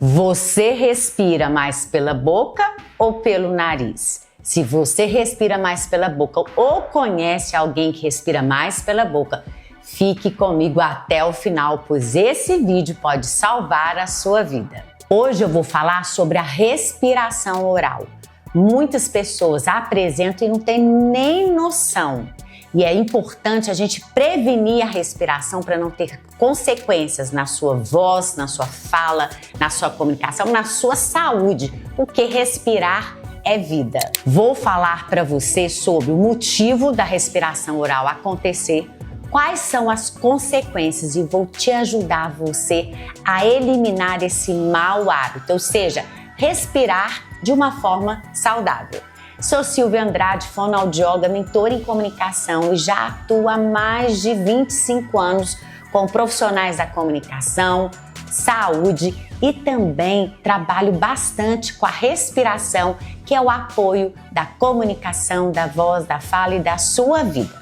Você respira mais pela boca ou pelo nariz? Se você respira mais pela boca ou conhece alguém que respira mais pela boca, fique comigo até o final, pois esse vídeo pode salvar a sua vida. Hoje eu vou falar sobre a respiração oral. Muitas pessoas apresentam e não têm nem noção. E é importante a gente prevenir a respiração para não ter consequências na sua voz, na sua fala, na sua comunicação, na sua saúde, porque respirar é vida. Vou falar para você sobre o motivo da respiração oral acontecer, quais são as consequências e vou te ajudar você a eliminar esse mau hábito, ou seja, respirar de uma forma saudável. Sou Silvia Andrade, fonoaudióloga, mentora em comunicação e já atuo há mais de 25 anos com profissionais da comunicação, saúde e também trabalho bastante com a respiração, que é o apoio da comunicação, da voz, da fala e da sua vida.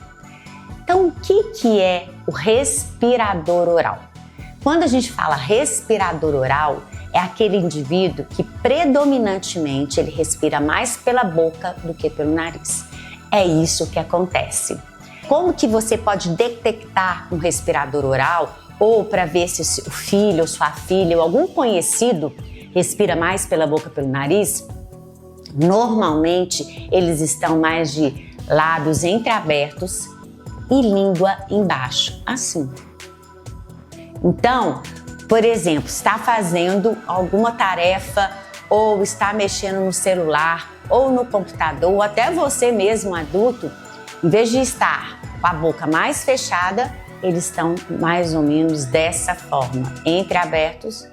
Então, o que é o respirador oral? Quando a gente fala respirador oral, é aquele indivíduo que predominantemente ele respira mais pela boca do que pelo nariz. É isso que acontece. Como que você pode detectar um respirador oral ou para ver se o seu filho ou sua filha ou algum conhecido respira mais pela boca ou pelo nariz? Normalmente eles estão mais de lábios entreabertos e língua embaixo, assim. Então, por exemplo, está fazendo alguma tarefa ou está mexendo no celular ou no computador, ou até você mesmo, adulto, em vez de estar com a boca mais fechada, eles estão mais ou menos dessa forma, entreabertos,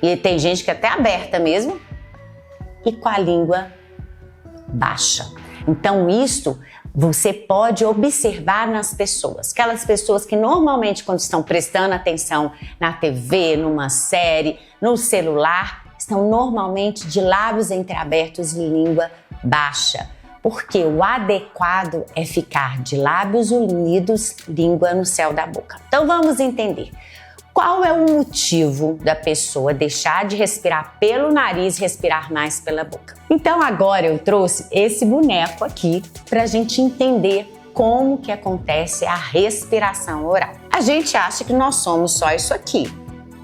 e tem gente que é até aberta mesmo, e com a língua baixa. Então, isto você pode observar nas pessoas. Aquelas pessoas que normalmente, quando estão prestando atenção na TV, numa série, no celular, estão normalmente de lábios entreabertos e língua baixa. Porque o adequado é ficar de lábios unidos, língua no céu da boca. Então vamos entender. Qual é o motivo da pessoa deixar de respirar pelo nariz e respirar mais pela boca? Então agora eu trouxe esse boneco aqui para a gente entender como que acontece a respiração oral. A gente acha que nós somos só isso aqui,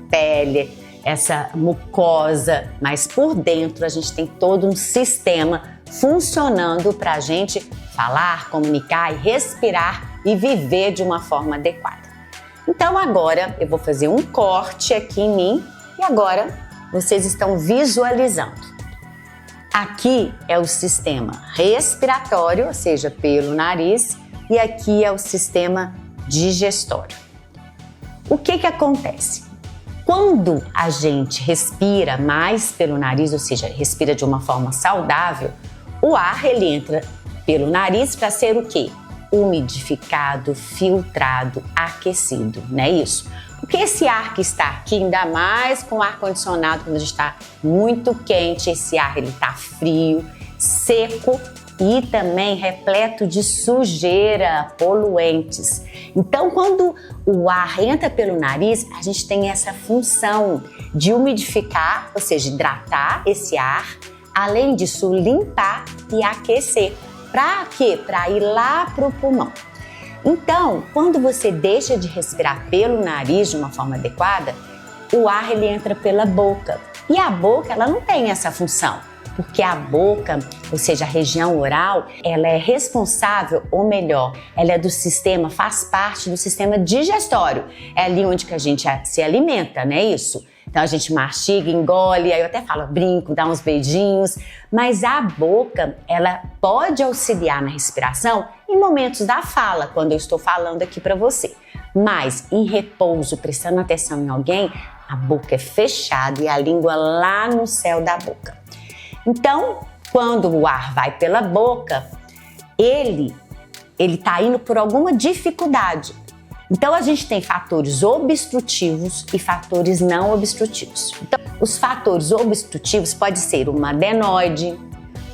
pele, essa mucosa, mas por dentro a gente tem todo um sistema funcionando para a gente falar, comunicar e respirar e viver de uma forma adequada. Então agora eu vou fazer um corte aqui em mim e agora vocês estão visualizando. Aqui é o sistema respiratório, ou seja, pelo nariz, e aqui é o sistema digestório. O que acontece? Quando a gente respira mais pelo nariz, ou seja, respira de uma forma saudável, o ar ele entra pelo nariz para ser o quê? Umidificado, filtrado, aquecido, não é isso? Porque esse ar que está aqui, ainda mais com o ar-condicionado, quando a gente está muito quente, esse ar ele está frio, seco e também repleto de sujeira, poluentes. Então, quando o ar entra pelo nariz, a gente tem essa função de umidificar, ou seja, hidratar esse ar, além disso, limpar e aquecer. Para quê? Para ir lá para o pulmão. Então, quando você deixa de respirar pelo nariz de uma forma adequada, o ar ele entra pela boca. E a boca, ela não tem essa função, porque a boca, ou seja, a região oral, ela é responsável, ou melhor, ela é do sistema, faz parte do sistema digestório. É ali onde que a gente se alimenta, não é isso? Então a gente mastiga, engole, aí eu até falo, brinco, dá uns beijinhos, mas a boca, ela pode auxiliar na respiração em momentos da fala, quando eu estou falando aqui para você. Mas em repouso, prestando atenção em alguém, a boca é fechada e a língua lá no céu da boca. Então, quando o ar vai pela boca, ele está indo por alguma dificuldade. Então, a gente tem fatores obstrutivos e fatores não obstrutivos. Então, os fatores obstrutivos podem ser uma adenoide,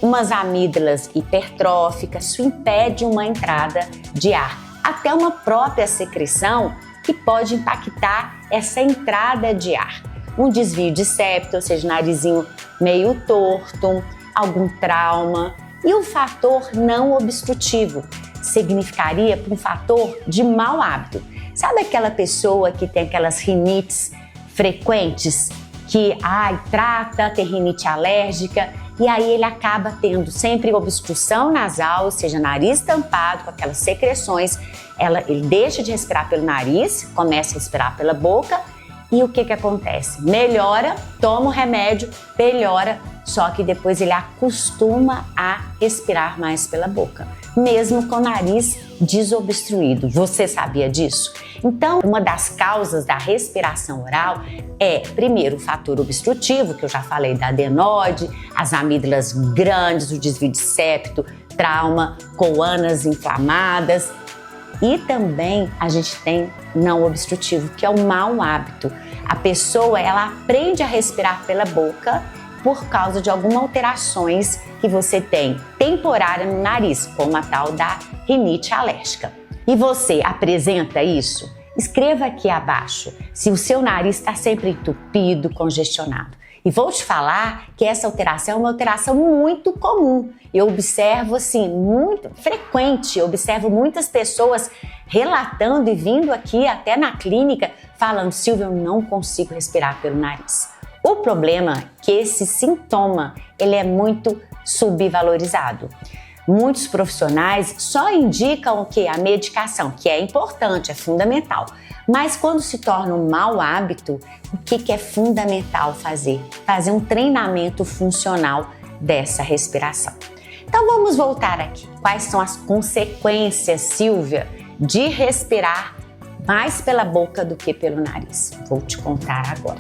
umas amígdalas hipertróficas, isso impede uma entrada de ar. Até uma própria secreção que pode impactar essa entrada de ar. um desvio de septo, ou seja, narizinho meio torto, algum trauma. E o fator não obstrutivo significaria para um fator de mau hábito. Sabe aquela pessoa que tem aquelas rinites frequentes, que trata, tem rinite alérgica, e aí ele acaba tendo sempre obstrução nasal, ou seja, nariz tampado com aquelas secreções, ele deixa de respirar pelo nariz, começa a respirar pela boca, e o que acontece? Melhora, toma o remédio, melhora, só que depois ele acostuma a respirar mais pela boca, mesmo com o nariz desobstruído. Você sabia disso? Então, uma das causas da respiração oral é, primeiro, o fator obstrutivo, que eu já falei da adenoide, as amígdalas grandes, o desvio de septo, trauma, coanas inflamadas. E também a gente tem não obstrutivo, que é o mau hábito. A pessoa, ela aprende a respirar pela boca por causa de algumas alterações que você tem temporária no nariz, como a tal da rinite alérgica. E você apresenta isso? Escreva aqui abaixo se o seu nariz está sempre entupido, congestionado. E vou te falar que essa alteração é uma alteração muito comum. Eu observo assim, muito frequente, eu observo muitas pessoas relatando e vindo aqui até na clínica falando: Silvia, eu não consigo respirar pelo nariz. O problema é que esse sintoma, ele é muito subvalorizado. Muitos profissionais só indicam o que? A medicação, que é importante, é fundamental. Mas quando se torna um mau hábito, o que é fundamental fazer? Fazer um treinamento funcional dessa respiração. Então vamos voltar aqui. Quais são as consequências, Silvia, de respirar mais pela boca do que pelo nariz? Vou te contar agora.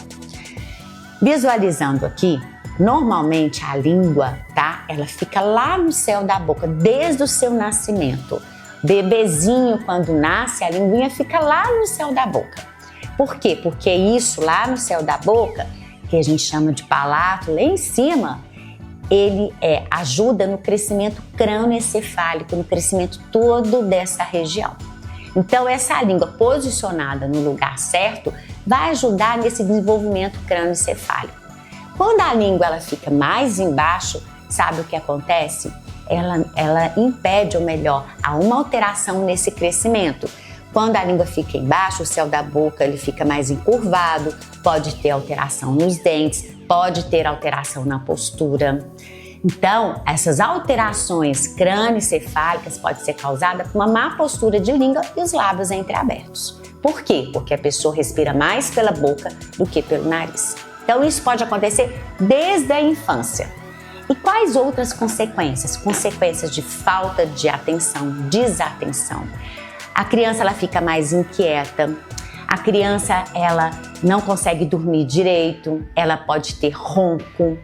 Visualizando aqui, normalmente a língua, tá? Ela fica lá no céu da boca, desde o seu nascimento. Bebezinho, quando nasce, a linguinha fica lá no céu da boca. Por quê? Porque isso lá no céu da boca, que a gente chama de palato, lá em cima, ele ajuda no crescimento crânioencefálico, no crescimento todo dessa região. Então, essa língua posicionada no lugar certo vai ajudar nesse desenvolvimento crânioencefálico. Quando a língua ela fica mais embaixo, sabe o que acontece? Ela impede, ou melhor, há uma alteração nesse crescimento. Quando a língua fica embaixo, o céu da boca ele fica mais encurvado, pode ter alteração nos dentes, pode ter alteração na postura. Então, essas alterações crânioencefálicas podem ser causadas por uma má postura de língua e os lábios entreabertos. Por quê? Porque a pessoa respira mais pela boca do que pelo nariz. Então, isso pode acontecer desde a infância. E quais outras consequências? Consequências de falta de atenção, desatenção. A criança ela fica mais inquieta, a criança ela não consegue dormir direito, ela pode ter ronco,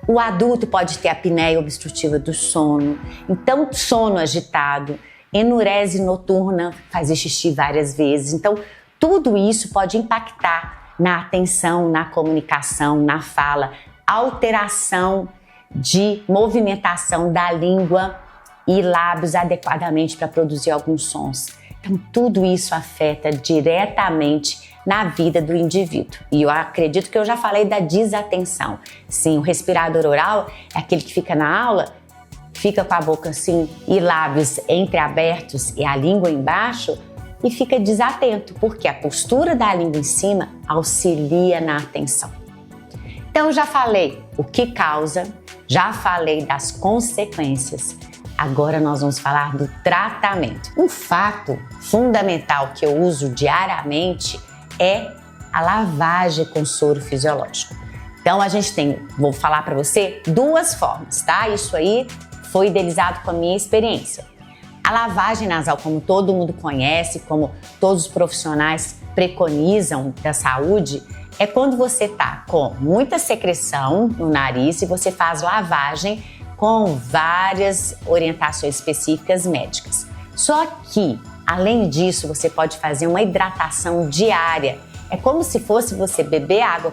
o adulto pode ter apneia obstrutiva do sono, então sono agitado, enurese noturna, fazer xixi várias vezes. Então tudo isso pode impactar na atenção, na comunicação, na fala, alteração de movimentação da língua e lábios adequadamente para produzir alguns sons. Então, tudo isso afeta diretamente na vida do indivíduo. E eu acredito que eu já falei da desatenção. Sim, o respirador oral é aquele que fica na aula, fica com a boca assim e lábios entreabertos e a língua embaixo e fica desatento, porque a postura da língua em cima auxilia na atenção. Então, eu já falei o que causa, já falei das consequências. Agora nós vamos falar do tratamento. Um fato fundamental que eu uso diariamente é a lavagem com soro fisiológico. Então a gente tem, vou falar para você, duas formas, tá? Isso aí foi idealizado com a minha experiência. A lavagem nasal, como todo mundo conhece, como todos os profissionais preconizam da saúde, é quando você tá com muita secreção no nariz e você faz lavagem com várias orientações específicas médicas. Só que, além disso, você pode fazer uma hidratação diária. É como se fosse você beber água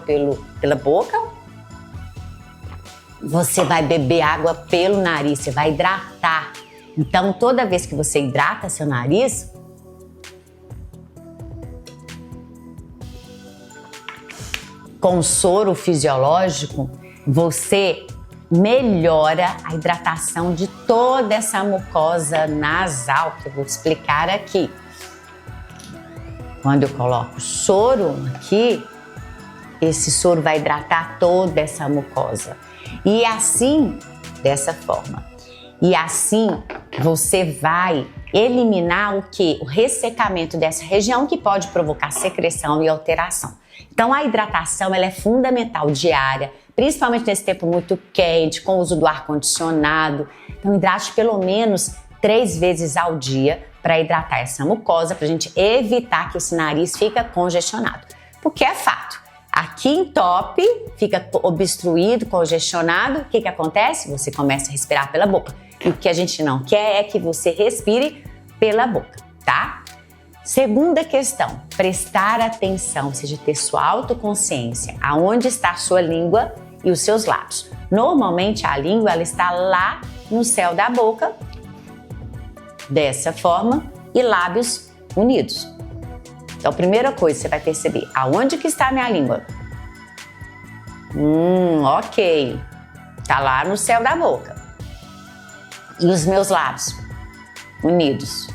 pela boca, você vai beber água pelo nariz, você vai hidratar. Então, toda vez que você hidrata seu nariz, com soro fisiológico, você melhora a hidratação de toda essa mucosa nasal, que eu vou explicar aqui. Quando eu coloco soro aqui, esse soro vai hidratar toda essa mucosa. E assim, dessa forma. E assim, você vai eliminar o quê? O ressecamento dessa região, que pode provocar secreção e alteração. Então, a hidratação ela é fundamental diária, principalmente nesse tempo muito quente, com o uso do ar-condicionado. Então, hidrate pelo menos 3 vezes ao dia para hidratar essa mucosa, para a gente evitar que esse nariz fique congestionado. Porque é fato, aqui entope, fica obstruído, congestionado, o que acontece? Você começa a respirar pela boca. E o que a gente não quer é que você respire pela boca, tá? Segunda questão, prestar atenção, ou seja, ter sua autoconsciência, aonde está a sua língua e os seus lábios. Normalmente a língua ela está lá no céu da boca, dessa forma, e lábios unidos. Então, primeira coisa, você vai perceber, aonde que está a minha língua? Ok, tá lá no céu da boca. E os meus lábios unidos.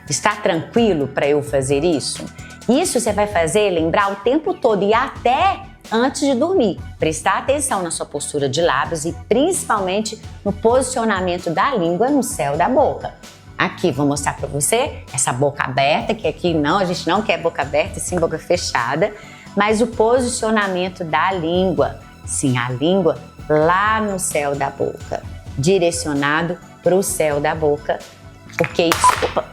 Está tranquilo para eu fazer isso? Isso você vai fazer lembrar o tempo todo e até antes de dormir. Prestar atenção na sua postura de lábios e principalmente no posicionamento da língua no céu da boca. Aqui, vou mostrar para você essa boca aberta, que aqui não, a gente não quer boca aberta, e sim boca fechada, mas o posicionamento da língua, sim, a língua lá no céu da boca, direcionado para o céu da boca, porque isso... Opa.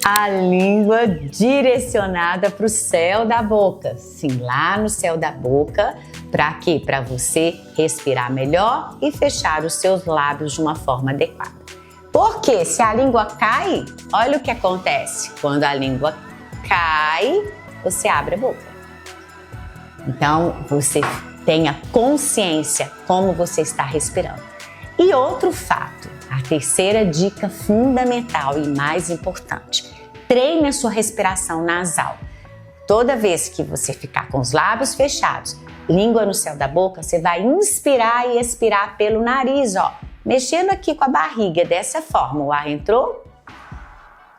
A língua direcionada para o céu da boca, sim, lá no céu da boca, para quê? Para você respirar melhor e fechar os seus lábios de uma forma adequada. Porque se a língua cai, olha o que acontece. Quando a língua cai, você abre a boca. Então, você tenha consciência como você está respirando. E outro fato, a terceira dica fundamental e mais importante, treine a sua respiração nasal. Toda vez que você ficar com os lábios fechados, língua no céu da boca, você vai inspirar e expirar pelo nariz, ó, mexendo aqui com a barriga, dessa forma. O ar entrou,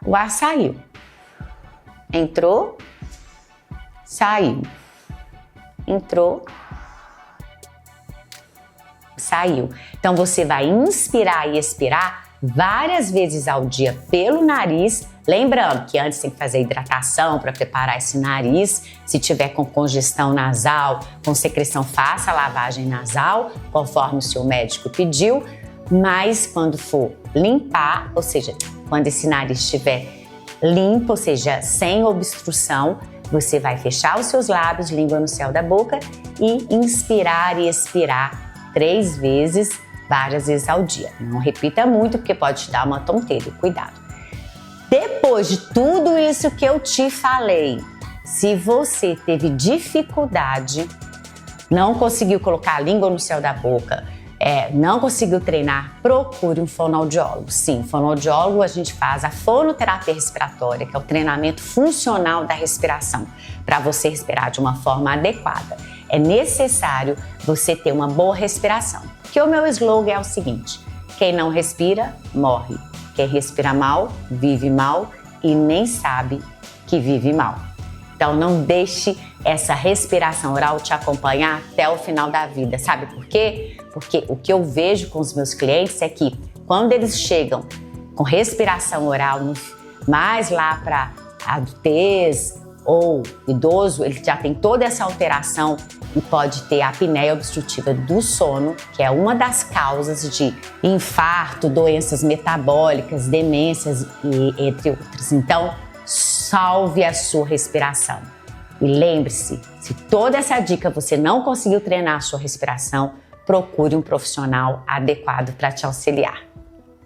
o ar saiu. Entrou, saiu. Entrou, saiu. Então você vai inspirar e expirar várias vezes ao dia pelo nariz, lembrando que antes tem que fazer hidratação para preparar esse nariz. Se tiver com congestão nasal, com secreção, faça a lavagem nasal, conforme o seu médico pediu. Mas quando for limpar, ou seja, quando esse nariz estiver limpo, ou seja, sem obstrução, você vai fechar os seus lábios, língua no céu da boca e inspirar e expirar 3 vezes, várias vezes ao dia. Não repita muito, porque pode te dar uma tonteira, cuidado. Depois de tudo isso que eu te falei, se você teve dificuldade, não conseguiu colocar a língua no céu da boca, não conseguiu treinar, procure um fonoaudiólogo. Sim, fonoaudiólogo, a gente faz a fonoterapia respiratória, que é o treinamento funcional da respiração, para você respirar de uma forma adequada. É necessário você ter uma boa respiração. Porque o meu slogan é o seguinte: quem não respira, morre. Quem respira mal, vive mal e nem sabe que vive mal. Então não deixe essa respiração oral te acompanhar até o final da vida. Sabe por quê? Porque o que eu vejo com os meus clientes é que quando eles chegam com respiração oral, mais lá para adultez ou idoso, ele já tem toda essa alteração e pode ter a apneia obstrutiva do sono, que é uma das causas de infarto, doenças metabólicas, demências e entre outras. Então, salve a sua respiração. E lembre-se, se toda essa dica você não conseguiu treinar a sua respiração, procure um profissional adequado para te auxiliar.